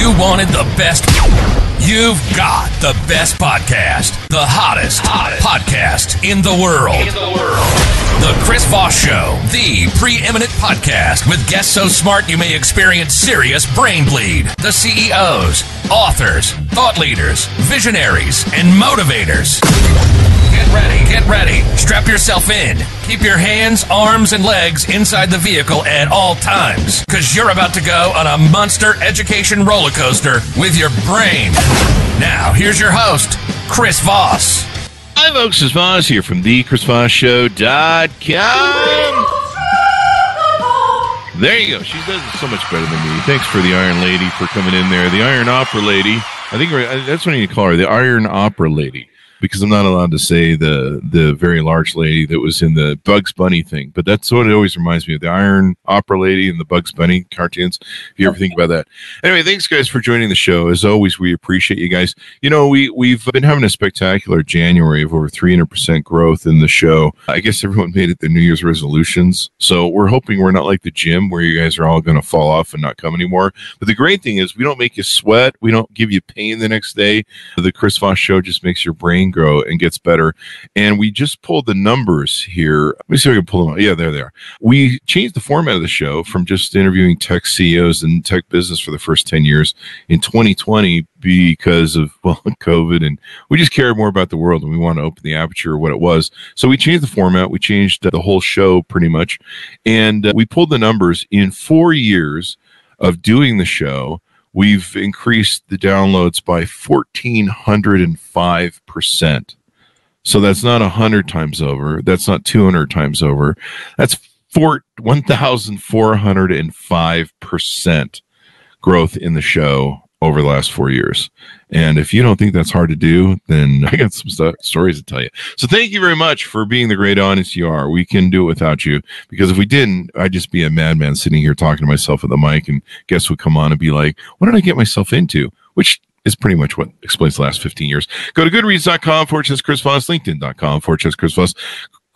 You wanted the best. You've got the best podcast. The hottest podcast in the world. The Chris Voss Show, the preeminent podcast with guests so smart you may experience serious brain bleed. The CEOs, authors, thought leaders, visionaries, and motivators. Get ready. Strap yourself in. Keep your hands, arms, and legs inside the vehicle at all times, because you're about to go on a monster education roller coaster with your brain. Now, here's your host, Chris Voss. Hi, folks. It's Voss here from thechrisvossshow.com. There you go. She does it so much better than me. Thanks for the Iron Lady for coming in there. The Iron Opera Lady. I think that's what I need to call her, the Iron Opera Lady. Because I'm not allowed to say the very large lady that was in the Bugs Bunny thing. But that's what it always reminds me of, the Iron Opera Lady and the Bugs Bunny cartoons, if you ever think about that. Anyway, thanks, guys, for joining the show. As always, we appreciate you guys. You know, we've been having a spectacular January of over 300% growth in the show. I guess everyone made it their New Year's resolutions. So we're hoping we're not like the gym where you guys are all going to fall off and not come anymore. But the great thing is we don't make you sweat. We don't give you pain the next day. The Chris Voss Show just makes your brain grow and gets better. And we just pulled the numbers here. Let me see if I can pull them out. Yeah, there they are. We changed the format of the show from just interviewing tech CEOs and tech business for the first 10 years in 2020 because of, well, COVID. And we just cared more about the world and we want to open the aperture of what it was. So we changed the format. We changed the whole show pretty much. And we pulled the numbers in 4 years of doing the show. We've increased the downloads by 1,405%. So that's not 100 times over. That's not 200 times over. That's 1,405% growth in the show over the last 4 years. And if you don't think that's hard to do, then I got some stories to tell you. So thank you very much for being the great honest you are. We can do it without you, because if we didn't, I'd just be a madman sitting here talking to myself at the mic, and guests would come on and be like, what did I get myself into? Which is pretty much what explains the last 15 years. Go to goodreads.com/Chris Voss, LinkedIn.com/Chris Voss.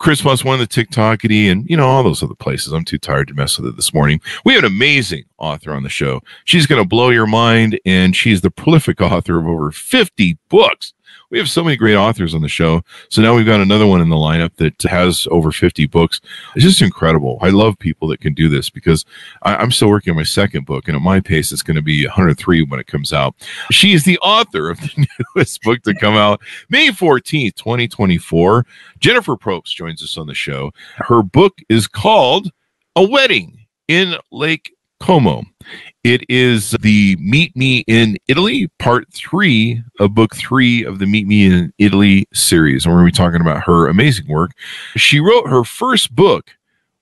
Chris Voss, one of the TikTokity, and, you know, all those other places. I'm too tired to mess with it this morning. We have an amazing author on the show. She's going to blow your mind, and she's the prolific author of over 50 books. We have so many great authors on the show. So now we've got another one in the lineup that has over 50 books. It's just incredible. I love people that can do this, because I'm still working on my second book, and at my pace, it's going to be 103 when it comes out. She is the author of the newest book to come out May 14th, 2024. Jennifer Probst joins us on the show. Her book is called A Wedding in Lake Como. It is the Meet Me in Italy, part 3 of book 3 of the Meet Me in Italy series. And we're going to be talking about her amazing work. She wrote her first book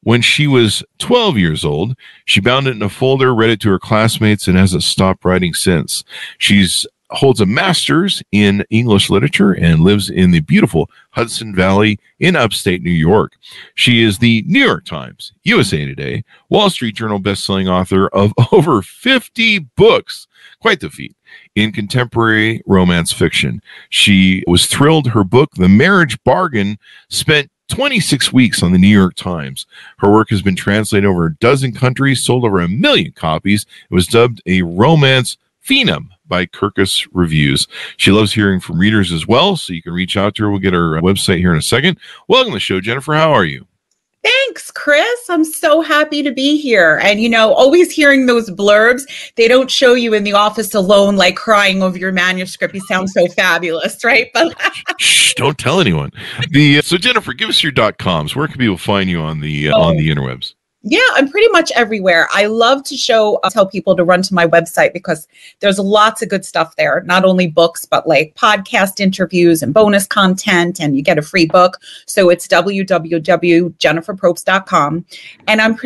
when she was 12 years old. She bound it in a folder, read it to her classmates, and hasn't stopped writing since. She's holds a master's in English literature and lives in the beautiful Hudson Valley in upstate New York. She is the New York Times, USA Today, Wall Street Journal bestselling author of over 50 books, quite the feat, in contemporary romance fiction. She was thrilled her book, The Marriage Bargain, spent 26 weeks on the New York Times. Her work has been translated over a dozen countries, sold over 1 million copies. It was dubbed a romance phenom by Kirkus Reviews. She loves hearing from readers as well, so you can reach out to her. We'll get her website here in a second. Welcome to the show, Jennifer. How are you? Thanks, Chris. I'm so happy to be here. And, you know, always hearing those blurbs, they don't show you in the office alone, like crying over your manuscript. You sound so fabulous, right? But shh, don't tell anyone. So Jennifer, give us your .coms. Where can people find you on the interwebs? Yeah, I'm pretty much everywhere. I love to tell people to run to my website because there's lots of good stuff there. Not only books, but like podcast interviews and bonus content, and you get a free book. So it's www.jenniferprobst.com. And I'm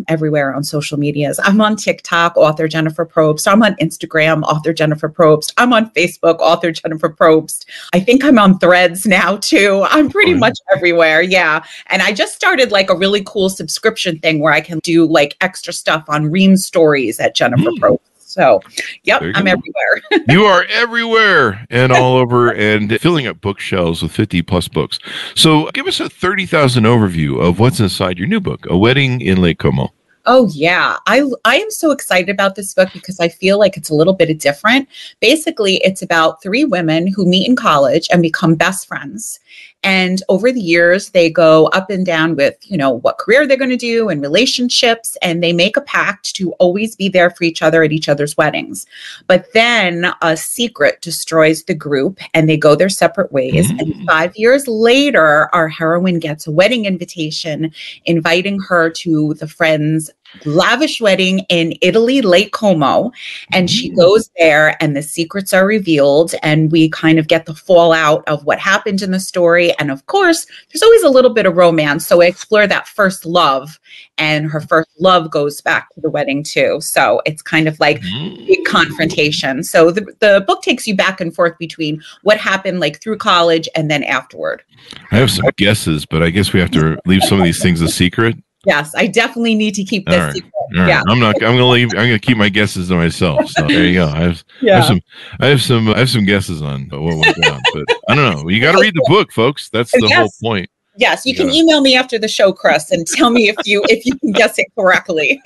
everywhere on social medias. I'm on TikTok, author Jennifer Probst. I'm on Instagram, author Jennifer Probst. I'm on Facebook, author Jennifer Probst. I think I'm on Threads now too. I'm pretty much everywhere. Yeah. And I just started like a really cool subscription thing where I can do like extra stuff on Ream stories at Jennifer Probst. So, yep, I'm everywhere. You are everywhere and all over and filling up bookshelves with 50 plus books. So give us a 30,000 overview of what's inside your new book, A Wedding in Lake Como. Oh, yeah. I am so excited about this book because I feel like it's a little bit different. Basically, it's about three women who meet in college and become best friends. And over the years, they go up and down with, what career they're going to do and relationships. And they make a pact to always be there for each other at each other's weddings. But then a secret destroys the group and they go their separate ways. And 5 years later, our heroine gets a wedding invitation inviting her to the friend's lavish wedding in Italy, Lake Como. And she goes there and the secrets are revealed and we kind of get the fallout of what happened in the story. And of course, there's always a little bit of romance. So I explore that first love, and her first love goes back to the wedding too. So it's kind of like big confrontation. So the book takes you back and forth between what happened like through college and then afterward. I have some guesses, but I guess we have to leave some of these things a secret. Yes, I definitely need to keep this secret. All right. Yeah, I'm gonna keep my guesses to myself. So there you go. I have some guesses on what went down, but I don't know. You got to read the book, folks. That's the whole point. Yes, you can email me after the show, Chris, and tell me if you can guess it correctly.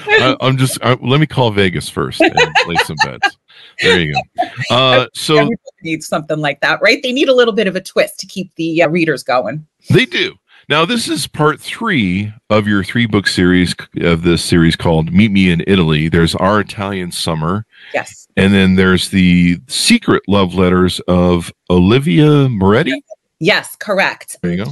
Let me call Vegas first and play some bets. There you go. So everybody needs something like that, right? They need a little bit of a twist to keep the readers going. They do. Now, this is part 3 of your 3-book series of this series called Meet Me in Italy. There's Our Italian Summer. Yes. And then there's the secret love letters of Olivia Moretti. Yes, correct. There you go.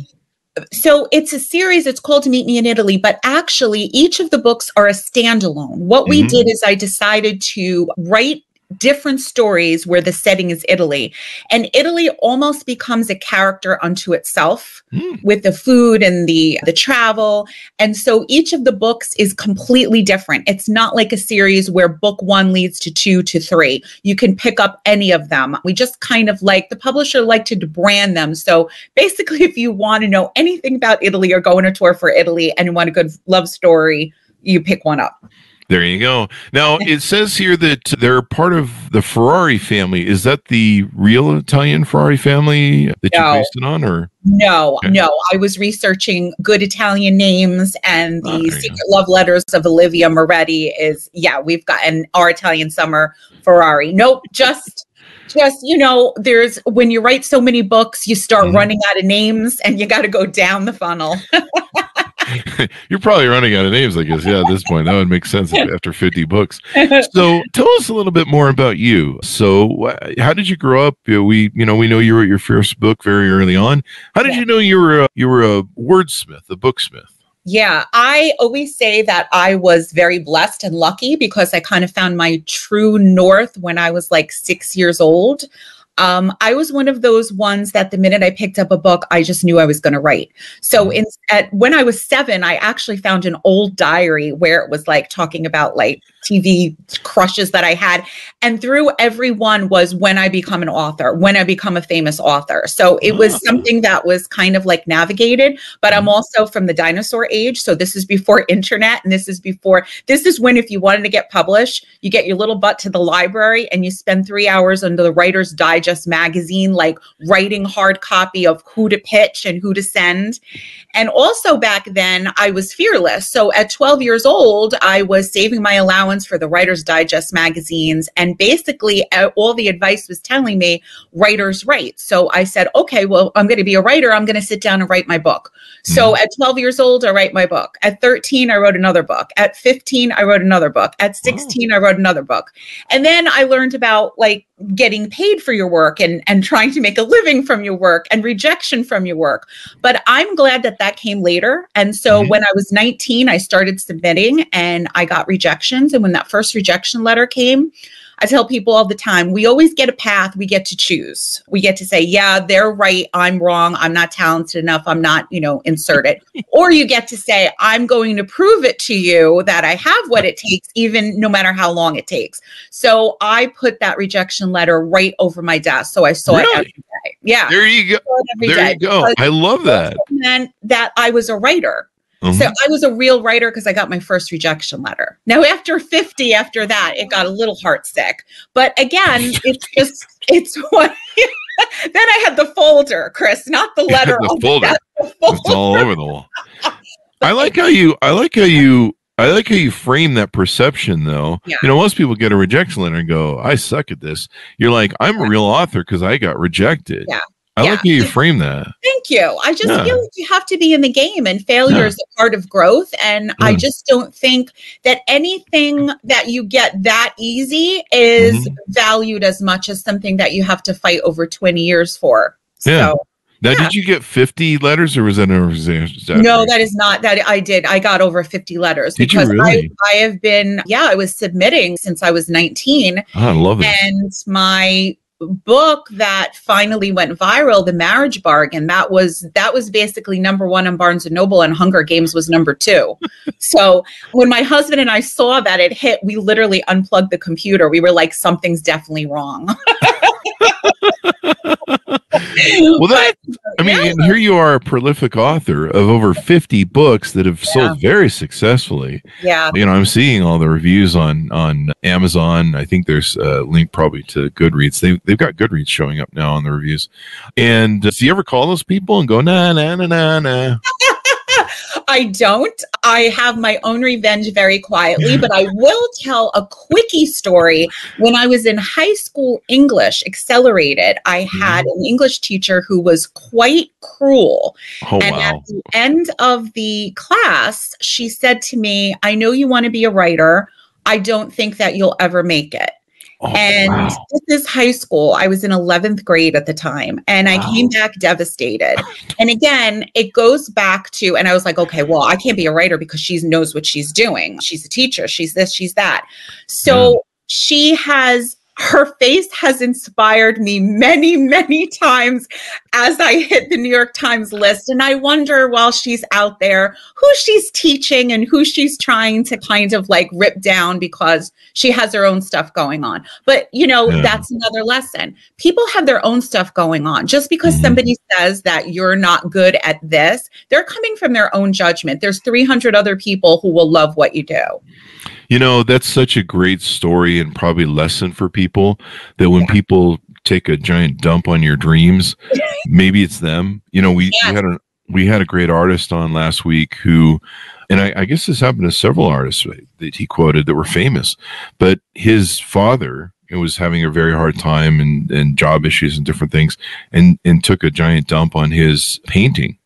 So it's a series, it's called Meet Me in Italy, but actually each of the books are a standalone. What we did is I decided to write different stories where the setting is Italy. And Italy almost becomes a character unto itself with the food and the travel. And so each of the books is completely different. It's not like a series where book 1 leads to 2 to 3. You can pick up any of them. We just kind of the publisher liked to brand them. So basically, if you want to know anything about Italy or go on a tour for Italy and you want a good love story, you pick one up. There you go. Now, it says here that they're part of the Ferrari family. Is that the real Italian Ferrari family that you based it on? Or No. I was researching good Italian names, and the secret love letters of Olivia Moretti is, we've got an Our Italian Summer Ferrari. Nope, just there's when you write so many books, you start running out of names and you got to go down the funnel. You're probably running out of names, I guess. Yeah, at this point, that would make sense after 50 books. So tell us a little bit more about you. So how did you grow up? We know you wrote your first book very early on. How did you know you were a wordsmith, a booksmith? Yeah, I always say that I was very blessed and lucky because I kind of found my true north when I was 6 years old. I was one of those ones that the minute I picked up a book, I just knew I was going to write. So when I was 7, I actually found an old diary where it was talking about TV crushes that I had. And through every one was when I become an author, when I become a famous author. So it was something that was kind of navigated, but I'm also from the dinosaur age. So this is before internet. And this is when, if you wanted to get published, you get your little butt to the library and you spend 3 hours under the Writer's Digest magazine, writing hard copy of who to pitch and who to send. And also back then I was fearless. So at 12 years old, I was saving my allowance for the Writer's Digest magazines. And basically all the advice was telling me writers write. So I said, okay, well, I'm going to be a writer. I'm going to sit down and write my book. So at 12 years old, I write my book. At 13, I wrote another book. At 15, I wrote another book. At 16, I wrote another book. And then I learned about getting paid for your work and trying to make a living from your work and rejection from your work. But I'm glad that came later. And so when I was 19, I started submitting and I got rejections. And when that first rejection letter came, I tell people all the time, we always get a path. We get to choose. We get to say, yeah, they're right. I'm wrong. I'm not talented enough. I'm not, insert it. Or you get to say, I'm going to prove it to you that I have what it takes, even no matter how long it takes. So I put that rejection letter right over my desk. So I saw it every day. Yeah. There you go. There you go. I love that. And that I was a writer. So I was a real writer because I got my first rejection letter. Now, after 50, after that, it got a little heartsick. But again, it's what. Then I had the folder, Chris, not the letter. The folder. It's all over the wall. I like how you frame that perception, though. Yeah. Most people get a rejection letter and go, "I suck at this." You're like, "I'm a real author because I got rejected." Yeah. I like how you frame that. Thank you. I just feel like you have to be in the game, and failure is a part of growth. And I just don't think that anything that you get that easy is valued as much as something that you have to fight over 20 years for. Yeah. So, now, did you get 50 letters, or was that an exaggeration? No, that is not that I did. I got over 50 letters because I have been, I was submitting since I was 19. I love it. And my book that finally went viral, The Marriage Bargain, that was basically #1 on Barnes & Noble, and Hunger Games was #2. So when my husband and I saw that it hit, we literally unplugged the computer. We were like, something's definitely wrong. Well, and here you are, a prolific author of over 50 books that have sold very successfully. Yeah. I'm seeing all the reviews on Amazon. I think there's a link probably to Goodreads. They've got Goodreads showing up now on the reviews. And do you ever call those people and go, nah, nah, nah, nah, nah? I don't. I have my own revenge very quietly, but I will tell a quickie story. When I was in high school English accelerated, I had an English teacher who was quite cruel. Oh, and wow. at the end of the class, she said to me, "I know you want to be a writer. I don't think that you'll ever make it." Oh, And wow. this is high school. I was in 11th grade at the time, and I came back devastated. And again, it goes back to, and I was like, okay, well, I can't be a writer because she knows what she's doing. She's a teacher. She's this, she's that. So her face has inspired me many, many times as I hit the New York Times list. And I wonder, while she's out there, who she's teaching and who she's trying to kind of like rip down because she has her own stuff going on. But, that's another lesson. People have their own stuff going on. Just because somebody says that you're not good at this, they're coming from their own judgment. There's 300 other people who will love what you do. That's such a great story and probably lesson for people, that when people take a giant dump on your dreams, maybe it's them. We had a great artist on last week who, and I guess this happened to several artists that he quoted that were famous, but his father was having a very hard time and job issues and different things, and took a giant dump on his painting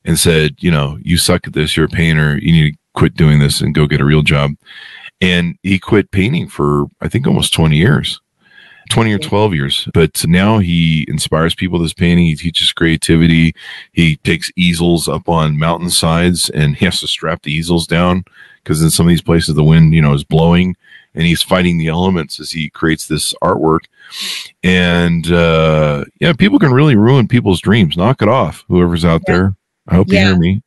and said, "You suck at this. You're a painter. You need to quit doing this and go get a real job." And he quit painting for, I think, almost 20 or 12 years. But now he inspires people with his painting. He teaches creativity. He takes easels up on mountainsides, and he has to strap the easels down because in some of these places the wind, is blowing, and he's fighting the elements as he creates this artwork. And people can really ruin people's dreams. Knock it off, whoever's out there. I hope you hear me.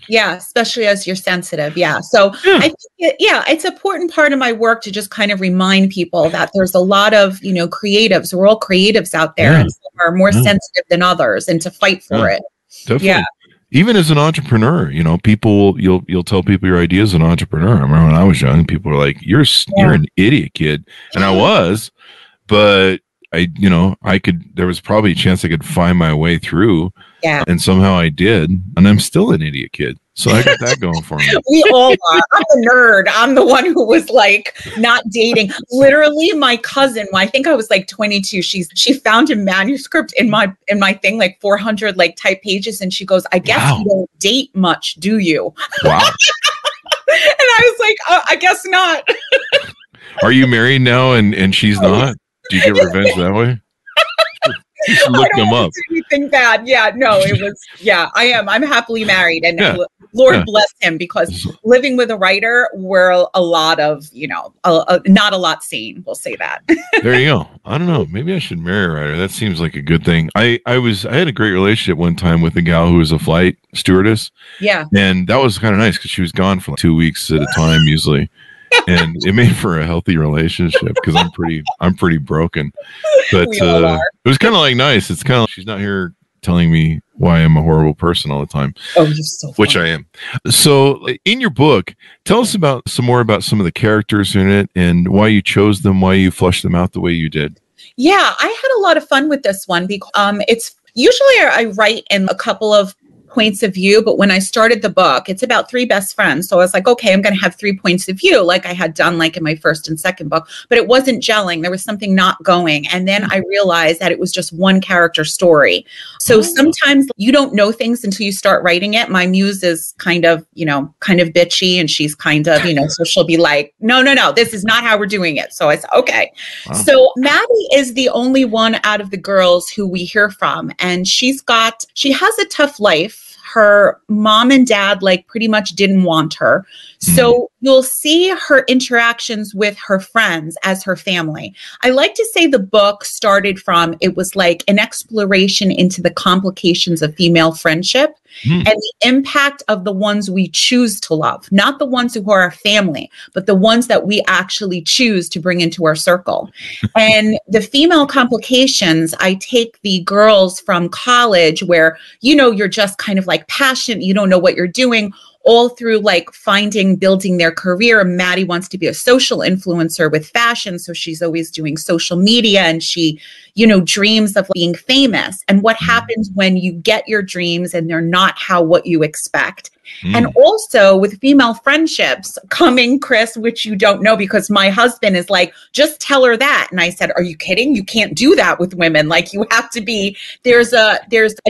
Yeah, especially as you're sensitive. Yeah. So I think, it's an important part of my work to just kind of remind people that there's a lot of, creatives. We're all creatives out there, and some are more sensitive than others, and to fight for it. Definitely. Yeah. Even as an entrepreneur, people, you'll tell people your idea as an entrepreneur. I remember when I was young, people were like, you're an idiot, kid. And I was, but there was probably a chance I could find my way through. Yeah. And somehow I did. And I'm still an idiot kid. So I got that going for me. We all are. I'm the nerd. I'm the one who was like not dating. Literally, my cousin, I think I was like 22. She found a manuscript in my thing, like 400 like type pages, and she goes, "I guess you don't date much, do you?" Wow. And I was like, I guess not. Are you married now and she's not? Do you get revenge that way? You should look them up. Anything bad? Yeah, no, it was. Yeah, I am. I'm happily married, and Lord bless him, because living with a writer, we're a lot of, not a lot seen. We'll say that. There you go. I don't know. Maybe I should marry a writer. That seems like a good thing. I had a great relationship one time with a gal who was a flight stewardess. Yeah, and that was kind of nice because she was gone for like 2 weeks at a time usually. And it made for a healthy relationship because I'm pretty broken, but it was kind of like nice. It's kind of like she's not here telling me why I'm a horrible person all the time. Oh, you're so funny. Which I am. So in your book, tell us some more about some of the characters in it and why you chose them, why you fleshed them out the way you did. Yeah, I had a lot of fun with this one because it's usually I write in a couple of points of view, but when I started the book, it's about three best friends. So I was like, okay, I'm going to have 3 points of view like I had done like in my first and second book, but it wasn't gelling. There was something not going. And then I realized that it was just one character story. So sometimes you don't know things until you start writing it. My muse is kind of bitchy, and she's kind of, so she'll be like, no, this is not how we're doing it. So I said, okay. Wow. So Maddie is the only one out of the girls who we hear from. And she has a tough life. Her mom and dad pretty much didn't want her. So you'll see her interactions with her friends as her family. I like to say the book started from, it was like an exploration into the complications of female friendship and the impact of the ones we choose to love, not the ones who are our family, but the ones that we actually choose to bring into our circle. And the female complications, I take the girls from college where, you're just kind of passionate, you don't know what you're doing, all through building their career. Maddie wants to be a social influencer with fashion. So she's always doing social media, and she, dreams of being famous. And what happens when you get your dreams and they're not what you expect? And also with female friendships coming, Chris, which you don't know because my husband is like, just tell her that. And I said, are you kidding? You can't do that with women. You have to be, there's a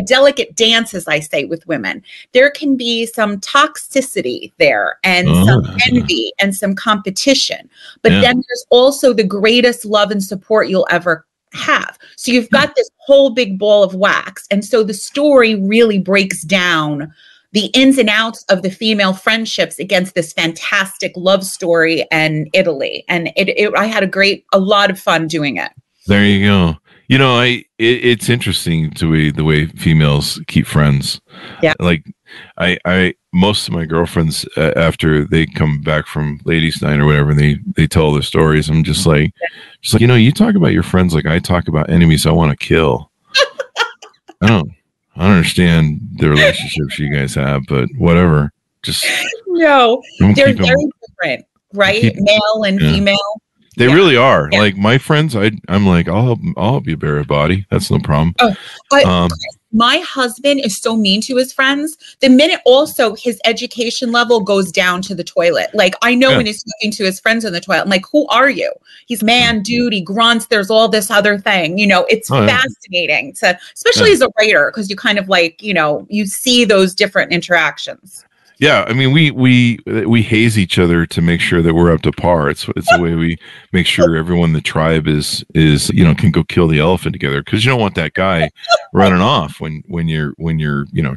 delicate dance, as I say, with women. There can be some toxicity there and some envy and some competition. But then there's also the greatest love and support you'll ever have. So you've got this whole big ball of wax. And so the story really breaks down the ins and outs of the female friendships against this fantastic love story in Italy. And I had a lot of fun doing it. There you go. It's interesting the way females keep friends. Yeah. I most of my girlfriends, after they come back from ladies' night or whatever, they tell their stories. I'm just like, you talk about your friends like I talk about enemies I want to kill. I don't understand the relationships you guys have, but whatever. Just no, they're very different, right? Male and female. They really are. Yeah. My friends, I'm like, I'll help you bear a body. That's no problem. My husband is so mean to his friends. The minute also his education level goes down to the toilet. I know when he's talking to his friends in the toilet, I'm like, who are you? He's man, dude, he grunts. There's all this other thing. It's fascinating especially as a writer, because you kind of you see those different interactions. Yeah, I mean, we haze each other to make sure that we're up to par. It's the way we make sure everyone in the tribe is can go kill the elephant together, because you don't want that guy running off when you're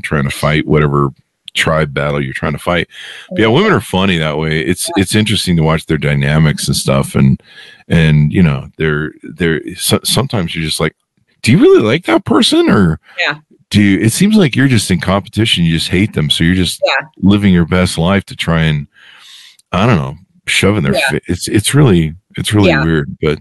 trying to fight whatever tribe battle you're trying to fight. But yeah, women are funny that way. It's interesting to watch their dynamics and stuff, and they're sometimes you're just like, do you really like that person, or it seems like you're just in competition. You just hate them. So you're just living your best life to try and, I don't know, shove in their face. It's really weird, but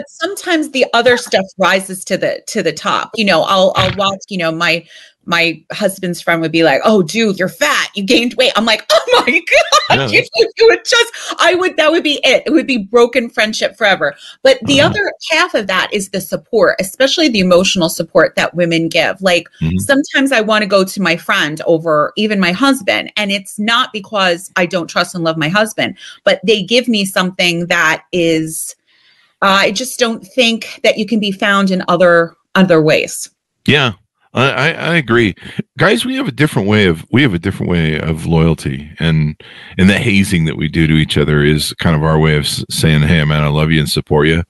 sometimes the other stuff rises to the top. I'll watch, my husband's friend would be like, oh, dude, you're fat. You gained weight. I'm like, oh my God. Yeah. That would be it. It would be broken friendship forever. But the other half of that is the support, especially the emotional support that women give. Sometimes I want to go to my friend over even my husband. And it's not because I don't trust and love my husband, but they give me something that is, I just don't think that you can be found in other ways. Yeah. I agree, guys. We have a different way of loyalty, and the hazing that we do to each other is kind of our way of saying, "Hey, man, I love you and support you."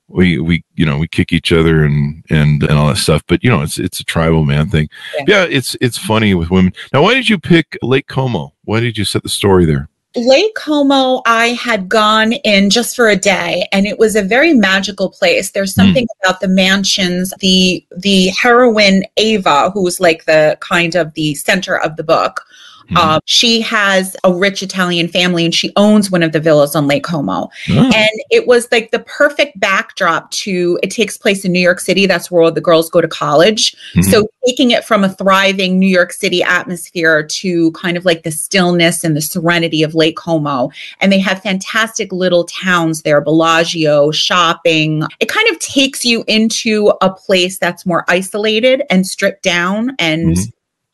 We kick each other and all that stuff. But it's a tribal man thing. Yeah, it's funny with women. Now, why did you pick Lake Como? Why did you set the story there? Lake Como, I had gone in just for a day, and it was a very magical place. There's something about the mansions, the heroine Ava, who's the kind of the center of the book. She has a rich Italian family, and she owns one of the villas on Lake Como. And it was the perfect backdrop to, it takes place in New York City. That's where all the girls go to college. So taking it from a thriving New York City atmosphere to kind of the stillness and the serenity of Lake Como. And they have fantastic little towns there, Bellagio, shopping. It kind of takes you into a place that's more isolated and stripped down and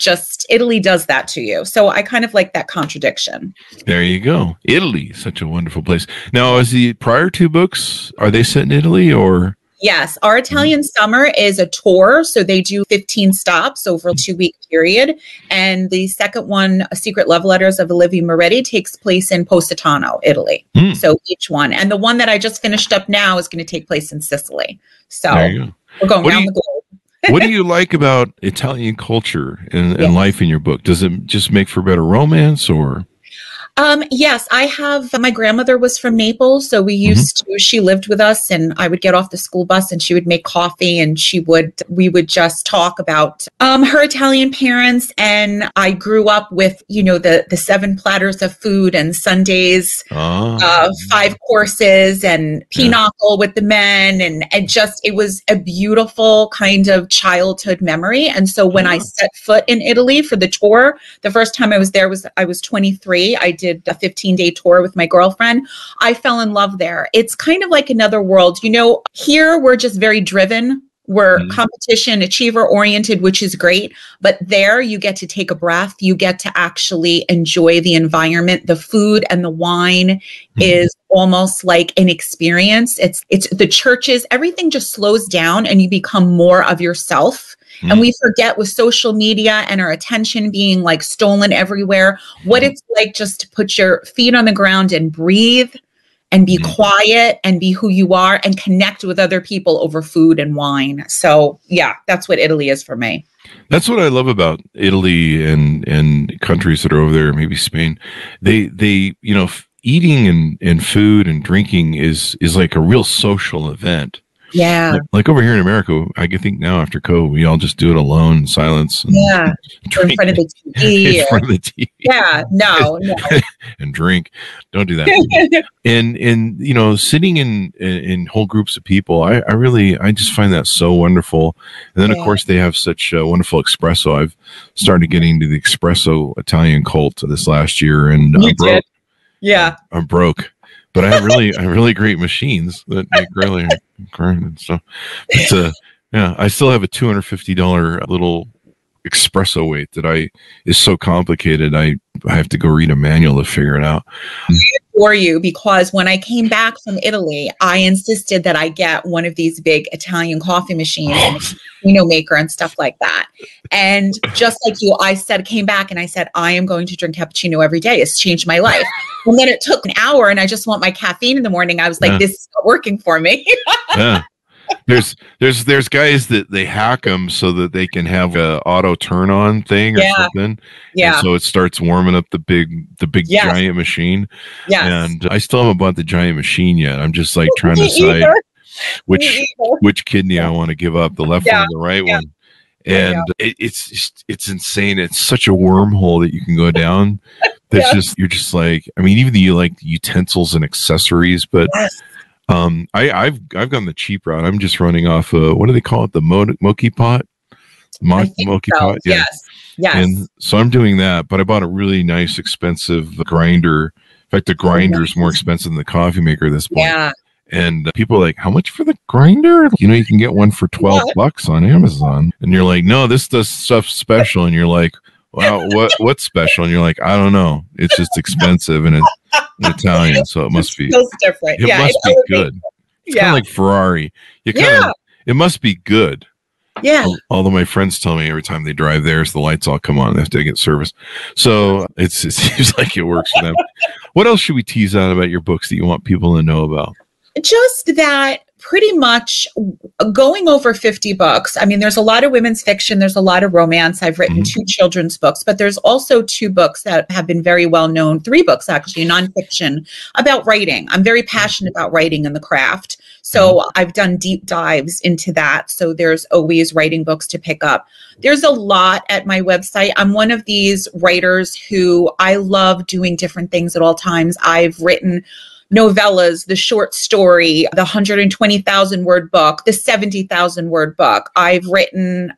just Italy does that to you. So I kind of like that contradiction. There you go. Italy, such a wonderful place. Now, is the prior two books, are they set in Italy or? Yes, Our Italian Summer is a tour. So they do 15 stops over a 2-week period. And the second one, Secret Love Letters of Olivia Moretti, takes place in Positano, Italy. So each one. And the one that I just finished up now is going to take place in Sicily. So we're going around the globe. What do you like about Italian culture and life in your book? Does it just make for better romance or? Yes, I have. My grandmother was from Naples, so we used to, she lived with us, and I would get off the school bus and she would make coffee, and we would just talk about her Italian parents. And I grew up with, the 7 platters of food and Sundays, 5 courses and pinochle with the men. And it was a beautiful kind of childhood memory. And so when I set foot in Italy for the tour, the first time I was there I was 23. I did a 15-day tour with my girlfriend. I fell in love there. It's kind of like another world. Here we're just very driven. We're competition, achiever oriented, which is great. But there you get to take a breath. You get to actually enjoy the environment. The food and the wine is almost like an experience. It's the churches, everything just slows down and you become more of yourself. And we forget with social media and our attention being like stolen everywhere, what it's like just to put your feet on the ground and breathe and be quiet and be who you are and connect with other people over food and wine. So yeah, that's what Italy is for me. That's what I love about Italy and countries that are over there, maybe Spain. They eating and food and drinking is like a real social event. Yeah. Like over here in America, I think now after COVID, we all just do it alone in silence. And in front of the TV. In front of the TV. Yeah. No. And drink. Don't do that. and sitting in whole groups of people, I just find that so wonderful. And then of course they have such a wonderful espresso. I've started getting into the espresso Italian cult this last year, and I'm broke. Yeah. I'm broke. But I have really great machines that make really great and stuff. But I still have a $250 little espresso weight that is so complicated. I have to go read a manual to figure it out. For you, because when I came back from Italy, I insisted that I get one of these big Italian coffee machines and a maker and stuff like that. And just like you, came back and I said, I am going to drink cappuccino every day. It's changed my life. And then it took an hour and I just want my caffeine in the morning. I was like, this is not working for me. There's guys that they hack them so that they can have a auto turn on thing or something. Yeah. And so it starts warming up the big giant machine. Yeah. And I still haven't bought the giant machine yet. I'm just like trying to decide which kidney I want to give up, the left one or the right one. And it's insane. It's such a wormhole that you can go down. That's you're just like, I mean, even you like utensils and accessories, but I've gone the cheap route. I'm just running off what do they call it? The mochi pot? Mochi pot. Yeah. Yes. And so I'm doing that, but I bought a really nice, expensive grinder. In fact, the grinder is more expensive than the coffee maker at this point. Yeah. And people are like, how much for the grinder? You can get one for $12 on Amazon. And you're like, no, this does stuff special. And you're like, wow, what's special? And you're like, I don't know. It's just expensive and it's Italian, so it must be different. It must be good. It's kind of like Ferrari. It must be good. Yeah. Although my friends tell me every time they drive theirs, the lights all come on. They have to get service. So it seems like it works for them. What else should we tease out about your books that you want people to know about? Just that pretty much going over 50 books. I mean, there's a lot of women's fiction. There's a lot of romance. I've written 2 children's books, but there's also 2 books that have been very well known, 3 books actually, nonfiction, about writing. I'm very passionate about writing and the craft. So I've done deep dives into that. So there's always writing books to pick up. There's a lot at my website. I'm one of these writers who I love doing different things at all times. I've written novellas, the short story, the 120,000 word book, the 70,000 word book. I've written,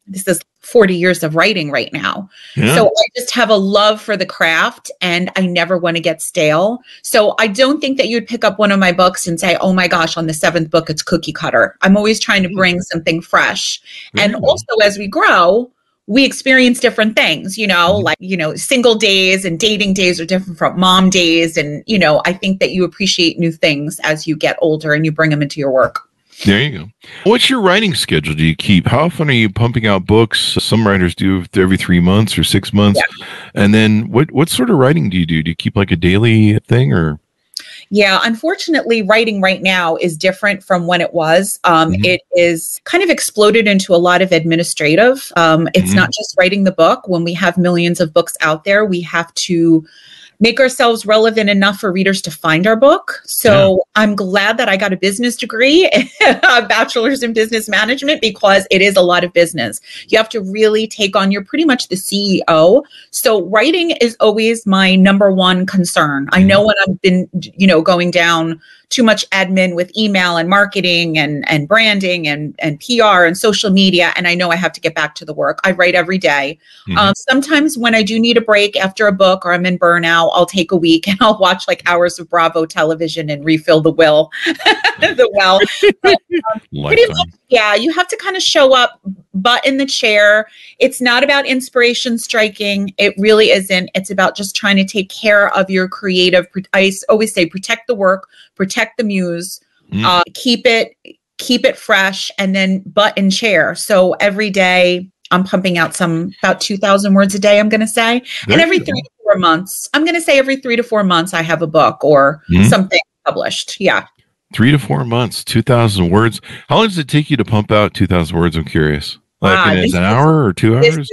this is 40 years of writing right now. Yeah. So I just have a love for the craft and I never want to get stale. So I don't think that you'd pick up one of my books and say, oh my gosh, on the 7th book, it's cookie cutter. I'm always trying to bring something fresh. And also as we grow, we experience different things, like, single days and dating days are different from mom days. And, I think that you appreciate new things as you get older and you bring them into your work. There you go. What's your writing schedule do you keep? How often are you pumping out books? Some writers do every 3 months or 6 months. Yeah. And then what sort of writing do you do? Do you keep like a daily thing or? Yeah, unfortunately, writing right now is different from when it was. It is kind of exploded into a lot of administrative. It's not just writing the book. When we have millions of books out there, we have to make ourselves relevant enough for readers to find our book. So I'm glad that I got a business degree, a bachelor's in business management, because it is a lot of business. You have to really take on, you're pretty much the CEO. So writing is always my number one concern. I know when I've been, going down too much admin with email and marketing and branding and PR and social media. And I know I have to get back to the work. I write every day. Sometimes when I do need a break after a book or I'm in burnout, I'll take a week and I'll watch like hours of Bravo television and refill the well. But, pretty much, yeah, you have to kind of show up, butt in the chair. It's not about inspiration striking. It really isn't. It's about just trying to take care of your creative. I always say, protect the work, protect the muse, keep it fresh, and then butt in chair. So every day I'm pumping out about 2,000 words a day, I'm going to say. And every 3 to 4 months, I'm going to say every 3 to 4 months, I have a book or something published. Yeah. 3 to 4 months, 2,000 words. How long does it take you to pump out 2,000 words? I'm curious. Like is it an hour or 2 hours?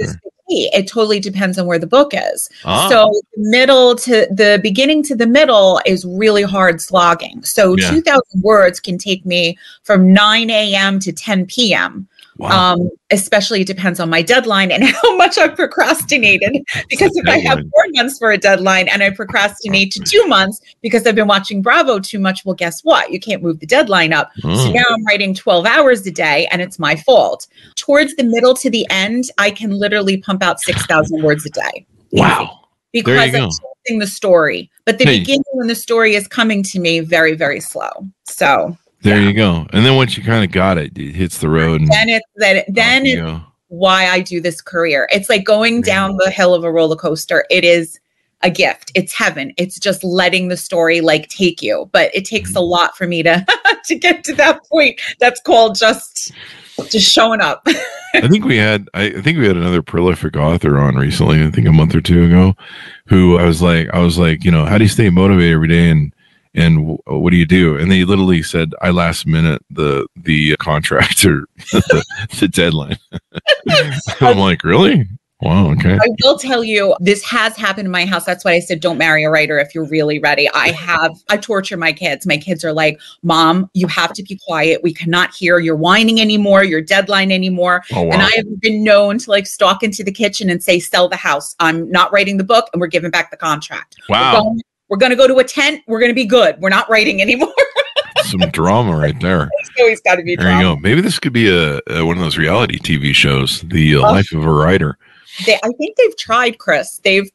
It totally depends on where the book is. So the beginning to the middle is really hard slogging. So 2,000 words can take me from 9 a.m. to 10 p.m. Wow. Especially it depends on my deadline and how much I've procrastinated. Because if I have 4 months for a deadline and I procrastinate to 2 months because I've been watching Bravo too much, well, guess what? You can't move the deadline up. So now I'm writing 12 hours a day and it's my fault. Towards the middle to the end, I can literally pump out 6,000 words a day. Wow. Because I'm telling the story. But the beginning when the story is coming to me very, very slow. So there you go. And then once you kind of got it, it hits the road. Then it's why I do this career. It's like going down the hill of a roller coaster. It is a gift. It's heaven. It's just letting the story like take you. But it takes a lot for me to get to that point. That's called just showing up. I think we had another prolific author on recently, I think a month or two ago, who I was like, how do you stay motivated every day and what do you do? And they literally said, I last minute the contract or the deadline. I'm like, really? Wow. Okay. I will tell you, this has happened in my house. That's why I said, don't marry a writer if you're really ready. I torture my kids. My kids are like, Mom, you have to be quiet. We cannot hear your whining anymore, your deadline anymore. Oh, wow. And I have been known to like stalk into the kitchen and say, sell the house. I'm not writing the book and we're giving back the contract. Wow. We're going to go to a tent. We're going to be good. We're not writing anymore. Some drama right there. It's always got to be drama. There you go. Maybe this could be one of those reality TV shows, The Life of a Writer. I think they've tried, Chris. I've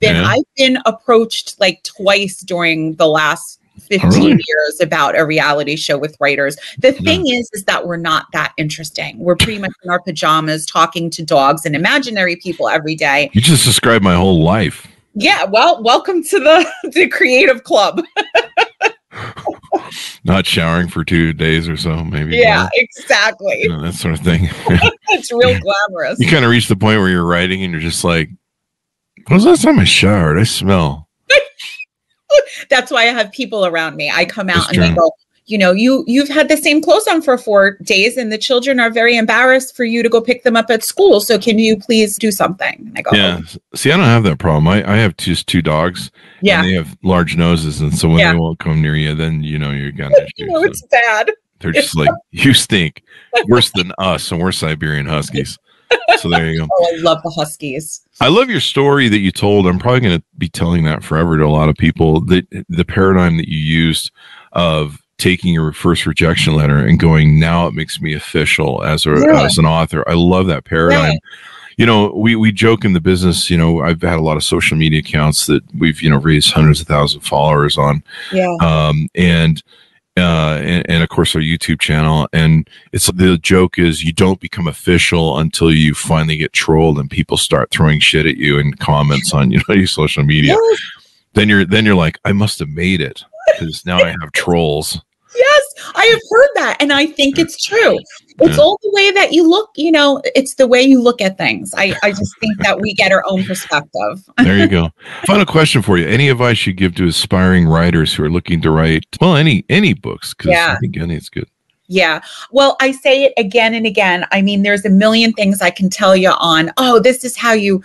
been approached like twice during the last 15 years about a reality show with writers. The thing is that we're not that interesting. We're pretty much in our pajamas talking to dogs and imaginary people every day. You just described my whole life. Yeah, well, welcome to the creative club. Not showering for 2 days or so, maybe. Yeah, exactly. That sort of thing. It's real glamorous. You kind of reach the point where you're writing and you're just like, when was the last time I showered? I smell. That's why I have people around me. I come out and they go, you've had the same clothes on for 4 days and the children are very embarrassed for you to go pick them up at school. So can you please do something? And I go, yeah. See, I don't have that problem. I have just 2 dogs. Yeah. And they have large noses. And so when they won't come near you, then, you're going to it's bad. They're just like, you stink worse than us. And we're Siberian Huskies. So there you go. Oh, I love the Huskies. I love your story that you told. I'm probably going to be telling that forever to a lot of people. The paradigm that you used of taking your first rejection letter and going, now it makes me official as an author. I love that paradigm. Yeah. We joke in the business, I've had a lot of social media accounts that we've, raised hundreds of thousands of followers on. Yeah. And and of course our YouTube channel. And it's the joke is you don't become official until you finally get trolled and people start throwing shit at you and comments on your social media. Yes. Then you're like, I must have made it because now I have trolls. Yes, I have heard that, and I think it's true. It's all the way that you look, it's the way you look at things. I just think that we get our own perspective. There you go. Final question for you. Any advice you give to aspiring writers who are looking to write, well, any books? Because I think any is good. Yeah. Well, I say it again and again. I mean, there's a million things I can tell you on, this is how you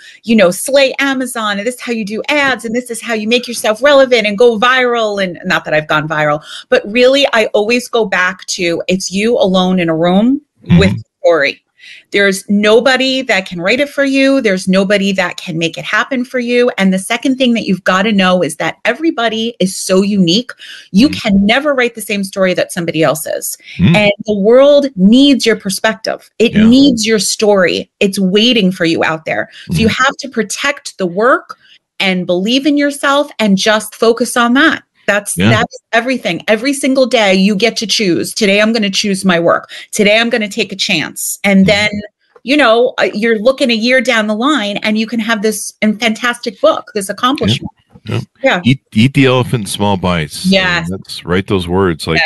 slay Amazon, and this is how you do ads, and this is how you make yourself relevant and go viral. And not that I've gone viral, but really, I always go back to it's you alone in a room with the story. There's nobody that can write it for you. There's nobody that can make it happen for you. And the second thing that you've got to know is that everybody is so unique. You can never write the same story that somebody else is. And the world needs your perspective. It needs your story. It's waiting for you out there. So you have to protect the work and believe in yourself and just focus on that. That's everything. Every single day you get to choose. Today I'm going to choose my work. Today I'm going to take a chance. And then, you're looking a year down the line and you can have this fantastic book, this accomplishment. Yeah. Eat the elephant in small bites. Yes. Let's write those words. Like,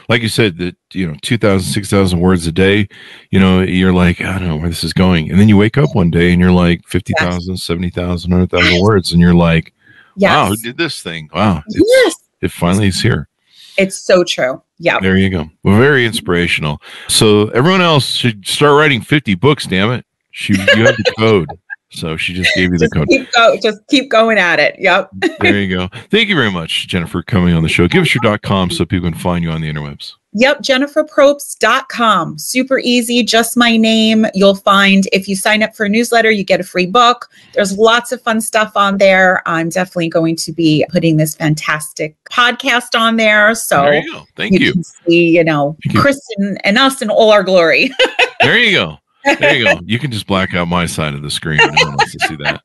like you said, that, 2,000, 6,000 words a day, you're like, I don't know where this is going. And then you wake up one day and you're like 50,000, 70,000, 100,000 words. And you're like, wow, who did this thing? Wow. It finally is here. It's so true. Yeah. There you go. Well, very inspirational. So everyone else should start writing 50 books, damn it. You have the code. So she just gave you the code. Just keep going at it. Yep. There you go. Thank you very much, Jennifer, for coming on the show. Give us your .com so people can find you on the interwebs. Yep, jenniferprobst.com. Super easy, just my name. You'll find if you sign up for a newsletter, you get a free book. There's lots of fun stuff on there. I'm definitely going to be putting this fantastic podcast on there. So there you go. Thank you. Can see, Chris and us in all our glory. There you go. There you go. You can just black out my side of the screen. No one wants to see that.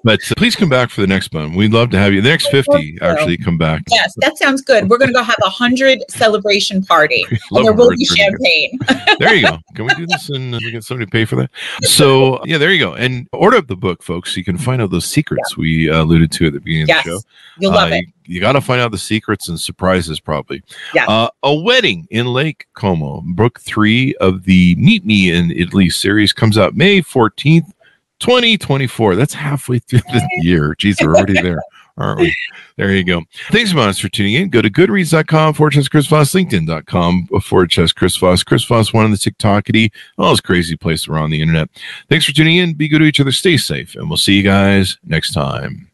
But please come back for the next one. We'd love to have you. The next 50 actually come back. Yes, that sounds good. We're going to go have 100 celebration party. And there will be champagne. There you go. Can we do this and we get somebody to pay for that? So, there you go. And order up the book, folks, so you can find out those secrets we alluded to at the beginning of the show. You'll love it. You got to find out the secrets and surprises, probably. Yeah. A Wedding in Lake Como, book 3 of the Meet Me in Italy series, comes out May 14th, 2024. That's halfway through the year. Geez, we're already there, aren't we? There you go. Thanks so much for tuning in. Go to goodreads.com/Chris Voss, LinkedIn.com/Chris Voss. Chris Voss, one on the TikTokity, all those crazy places around the internet. Thanks for tuning in. Be good to each other. Stay safe. And we'll see you guys next time.